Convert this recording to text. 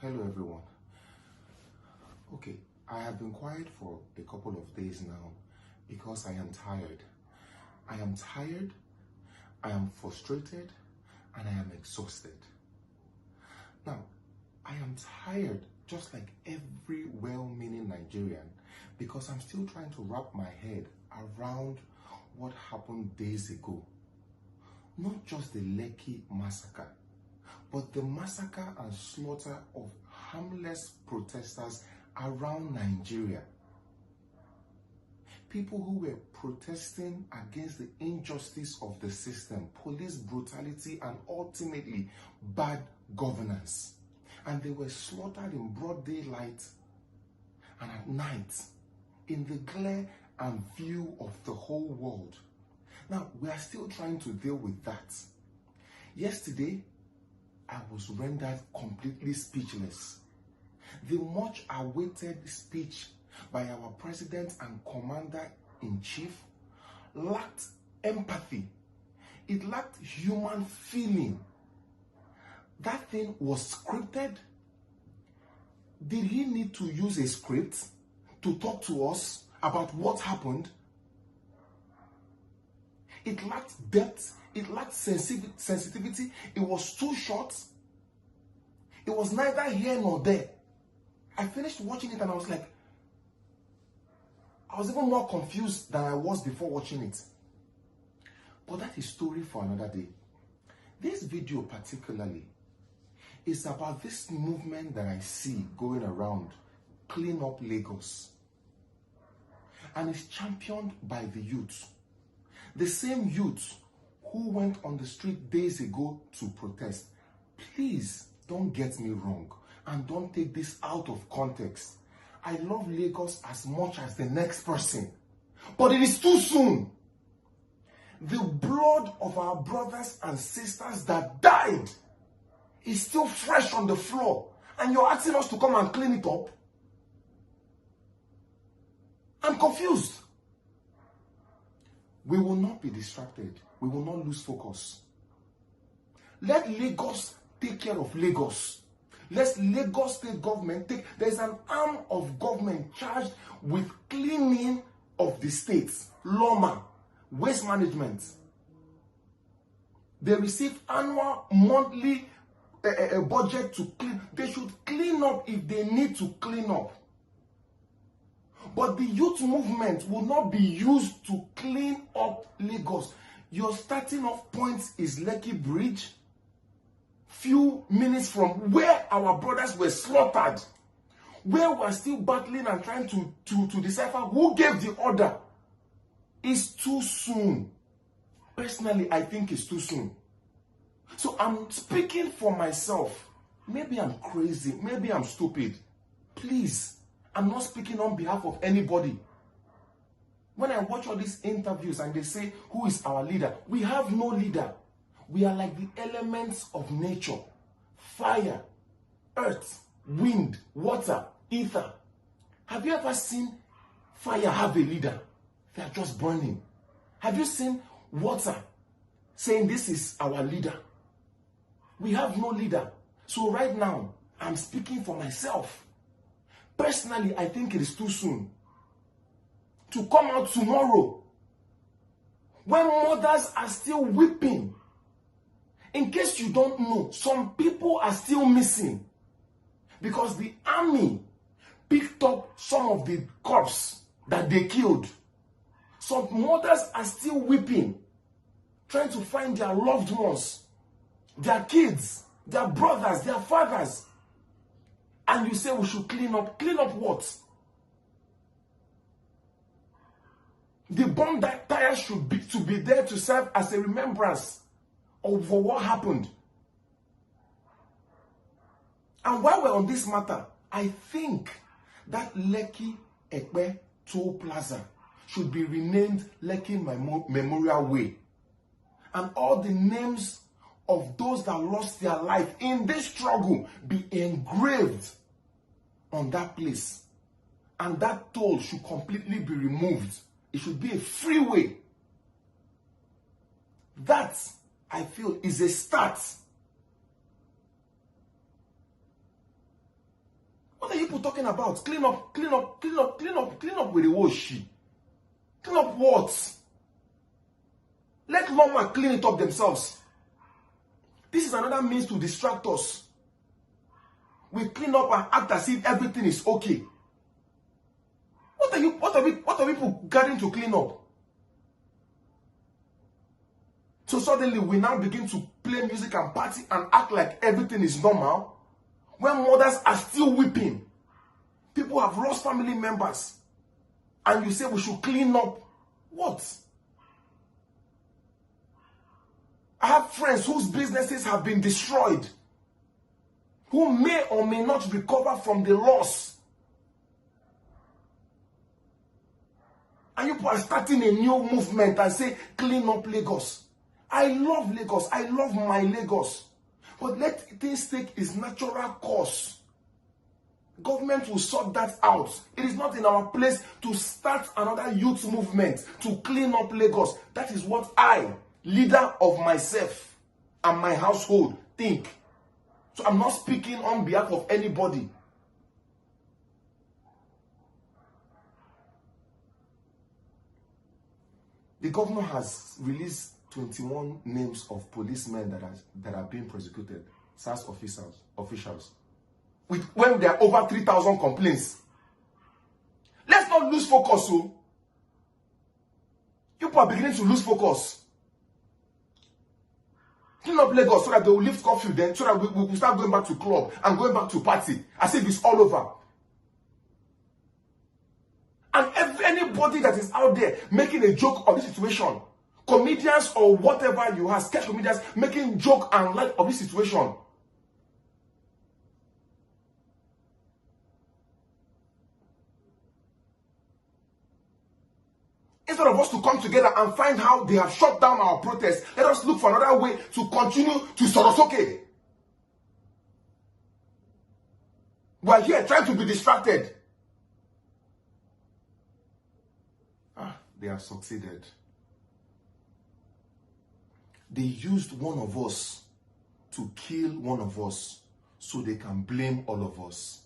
Hello everyone. Okay, I have been quiet for a couple of days now because I am tired. I am tired, I am frustrated, and I am exhausted. Now, I am tired just like every well-meaning Nigerian because I'm still trying to wrap my head around what happened days ago. Not just the Lekki massacre, but the massacre and slaughter of harmless protesters around Nigeria. People who were protesting against the injustice of the system, police brutality, and ultimately bad governance. And they were slaughtered in broad daylight and at night in the glare and view of the whole world. Now, we are still trying to deal with that. Yesterday, I was rendered completely speechless. The much awaited speech by our president and commander-in-chief lacked empathy. It lacked human feeling. That thing was scripted. Did he need to use a script to talk to us about what happened? It lacked depth. It lacked sensitivity. It was too short. It was neither here nor there. I finished watching it and I was like, I was even more confused than I was before watching it. But that is story for another day. This video particularly is about this movement that I see going around, Clean Up Lagos. And it's championed by the youth. The same youth who went on the street days ago to protest. Please don't get me wrong and don't take this out of context. I love Lagos as much as the next person, but it is too soon. The blood of our brothers and sisters that died is still fresh on the floor, and you're asking us to come and clean it up? I'm confused. We will not be distracted. We will not lose focus. Let Lagos take care of Lagos. Let Lagos state government take. There's an arm of government charged with cleaning of the states. LOMA, waste management. They receive annual, monthly budget to clean. They should clean up if they need to clean up. But the youth movement will not be used to clean up Lagos. Your starting off point is Lekki Bridge, few minutes from where our brothers were slaughtered, where we're still battling and trying to decipher who gave the order. It's too soon. Personally, I think it's too soon. So I'm speaking for myself. Maybe I'm crazy. Maybe I'm stupid. Please, I'm not speaking on behalf of anybody. When I watch all these interviews and they say, who is our leader? We have no leader. We are like the elements of nature. Fire, earth, wind, water, ether. Have you ever seen fire have a leader? They are just burning. Have you seen water saying this is our leader? We have no leader. So right now, I'm speaking for myself. Personally, I think it is too soon to come out tomorrow when mothers are still weeping. In case you don't know, some people are still missing because the army picked up some of the corpses that they killed. Some mothers are still weeping, trying to find their loved ones, their kids, their brothers, their fathers. And you say we should clean up. Clean up what? The bomb tires should be there to serve as a remembrance of what happened. And while we're on this matter, I think that Lekki Ekpe Toll Plaza should be renamed Lekki Memorial Way. And all the names of those that lost their life in this struggle be engraved on that place. And that toll should completely be removed. It should be a freeway. That, I feel, is a start. People talking about clean up with the wash. Clean up what? Let lawmen clean it up themselves. This is another means to distract us. We clean up and act as if everything is okay. What are people gathering to clean up? So suddenly we now begin to play music and party and act like everything is normal when mothers are still weeping. People have lost family members. And you say we should clean up. What? I have friends whose businesses have been destroyed, who may or may not recover from the loss. And you are starting a new movement and say, clean up Lagos. I love Lagos. I love my Lagos. But let things take its natural course. Government will sort that out. It is not in our place to start another youth movement to clean up Lagos. That is what I, leader of myself and my household, think. So I'm not speaking on behalf of anybody. The governor has released 21 names of policemen that are being prosecuted, SARS officials. When there are over 3,000 complaints. Let's not lose focus. So people are beginning to lose focus. Clean up Lagos so that they will lift curfew then, so that we will start going back to club and going back to party as if it's all over. And anybody that is out there making a joke of this situation, comedians or whatever you have, sketch comedians making joke and light of this situation, instead of us to come together and find how they have shut down our protest, let us look for another way to continue to Sorosoke. We are here trying to be distracted. They have succeeded. They used one of us to kill one of us so they can blame all of us.